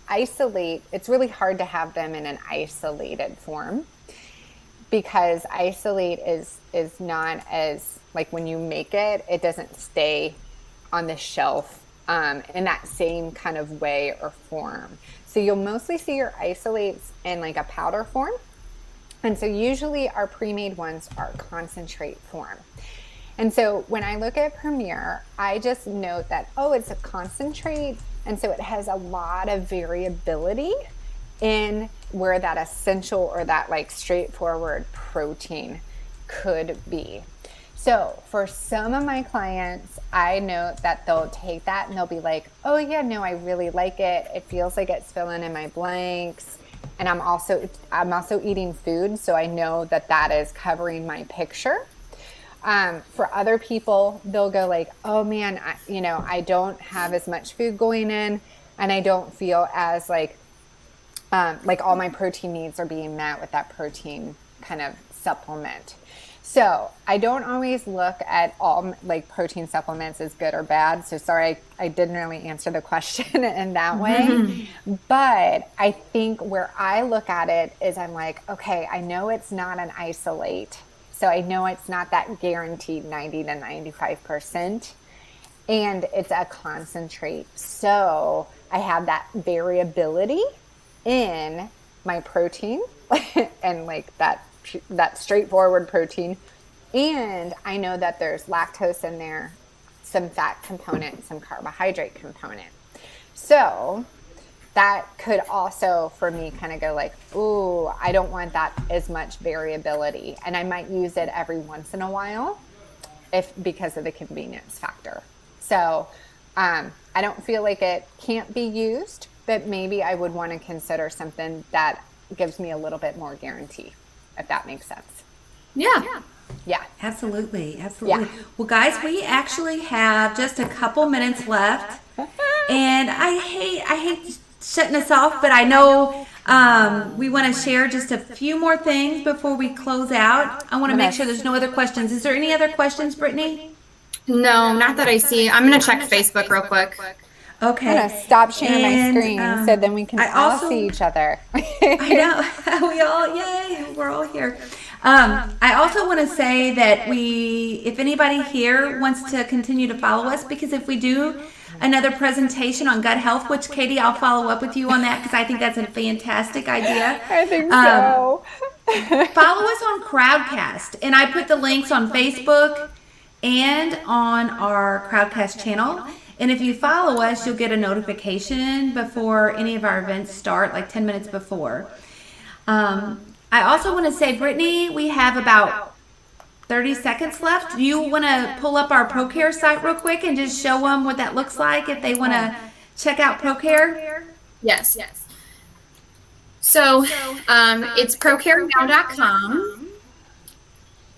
it's really hard to have them in an isolated form, because isolate is not as, like, when you make it, it doesn't stay on the shelf in that same kind of way or form. So you'll mostly see your isolates in like a powder form. And so usually our pre-made ones are concentrate form. And so when I look at Premier, I just note that, it's a concentrate. And so it has a lot of variability in where that essential or that like straightforward protein could be. So for some of my clients, I note that they'll take that and they'll be like, oh yeah, no, I really like it. It feels like it's filling in my blanks. And I'm also eating food, so I know that is covering my picture. For other people, they'll go like, oh man, I don't have as much food going in, and I don't feel as like all my protein needs are being met with that protein kind of supplement. So I don't always look at all like protein supplements as good or bad. So sorry, I didn't really answer the question in that way. But I think where I look at it is I'm like, okay, I know it's not an isolate. So I know it's not that guaranteed 90 to 95%. And it's a concentrate. So I have that variability in my protein and like that straightforward protein. And I know that there's lactose in there, some fat component, some carbohydrate component. So that could also, for me, kind of go like, ooh, I don't want that as much variability. And I might use it every once in a while because of the convenience factor. So I don't feel like it can't be used, but maybe I would want to consider something that gives me a little bit more guarantee, if that makes sense. Yeah. Absolutely. Yeah. Well, guys, we actually have just a couple minutes left, and I hate shutting us off, but I know we want to share just a few more things before we close out. I want to make sure there's no other questions. Is there any other questions, Brittany? No, not that I see. I'm going to check Facebook real quick. Okay. I'm going to stop sharing my screen so then we can all see each other. I know. We're all here. I also want to say that if anybody here wants to continue to follow us, because if we do another presentation on gut health, which Katie, I'll follow up with you on that because I think that's a fantastic idea. I think so. Follow us on Crowdcast, and I put the links on Facebook and on our Crowdcast channel. And if you follow us, you'll get a notification before any of our events start, like 10 minutes before. I also want to say, Brittany, we have about 30 seconds left. Do you want to pull up our ProCare site real quick and just show them what that looks like if they want to check out ProCare? Yes. So it's procarenow.com.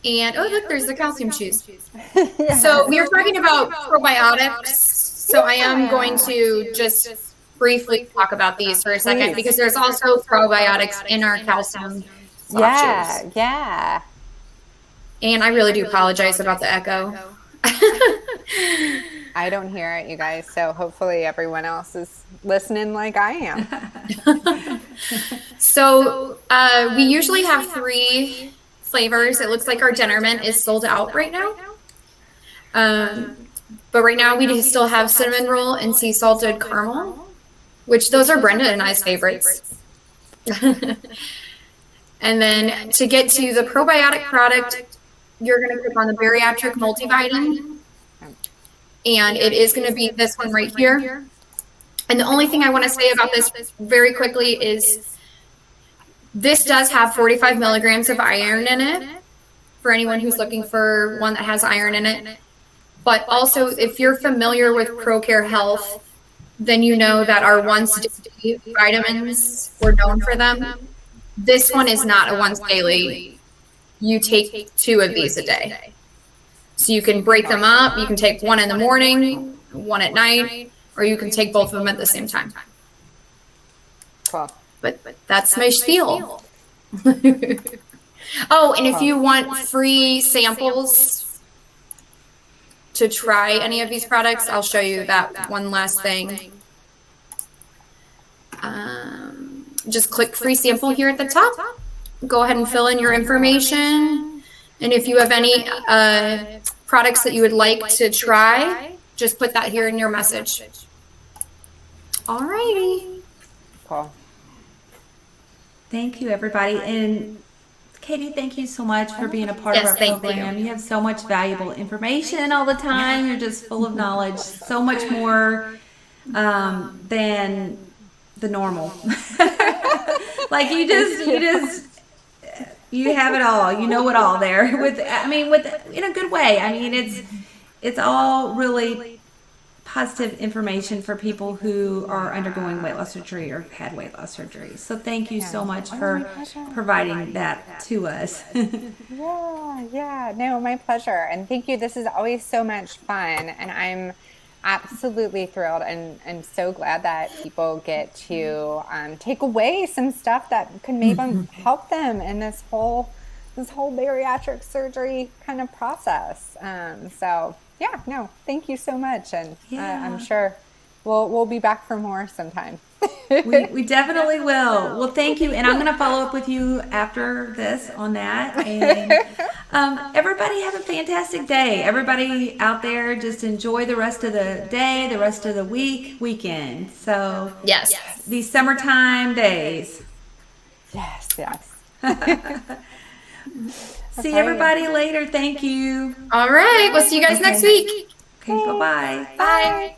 And look, there's the calcium chews. So we were talking about probiotics. So I am going to just briefly talk about these for a second because there's also probiotics in our calcium chews. Yeah. And I really do apologize about the echo. I don't hear it, you guys. So hopefully everyone else is listening like I am. So we usually have 3 flavors. It looks like our dinner mint is sold out right now. But right now we still have cinnamon roll and sea salted caramel, which those are Brenda and I's favorites. And then to get to the probiotic product, you're going to click on the Bariatric multivitamin. And it is going to be this one right here. And the only thing I want to say about this very quickly is this does have 45 milligrams of iron in it for anyone who's looking for one that has iron in it. But also, if you're familiar with ProCare Health, then you know that our once daily vitamins, we're known for them. This one is not a once daily. You take 2 of these a day. So you can break them up. You can take 1 in the morning, 1 at night, or you can take both of them at the same time. Cool. But that's my spiel. Oh, and if you want free samples to try any of these products, I'll show you that one last thing. Just click free sample here at the top. Go ahead and fill in your information. And if you have any products that you would like to try, just put that here in your message. All righty. Cool. Thank you, everybody. And Katie, thank you so much for being a part of our program. You have so much valuable information all the time. You're just full of knowledge, so much more than the normal. Like you have it all. You know it all there. With in a good way. I mean, it's all really positive information for people who are undergoing weight loss surgery or have had weight loss surgery. So thank you so much for providing that to us. Yeah. No, my pleasure. And thank you. This is always so much fun. And I'm absolutely thrilled and so glad that people get to take away some stuff that could maybe help them in this whole bariatric surgery kind of process. So yeah, no, thank you so much. And I'm sure we'll be back for more sometime. We definitely will. Well, thank you. And I'm going to follow up with you after this on that. And everybody have a fantastic day. Everybody out there, just enjoy the rest of the day, the rest of the weekend. So yes, these summertime days. Yes. See everybody later. Thank you. All right. We'll see you guys next week. Okay, bye-bye. Bye.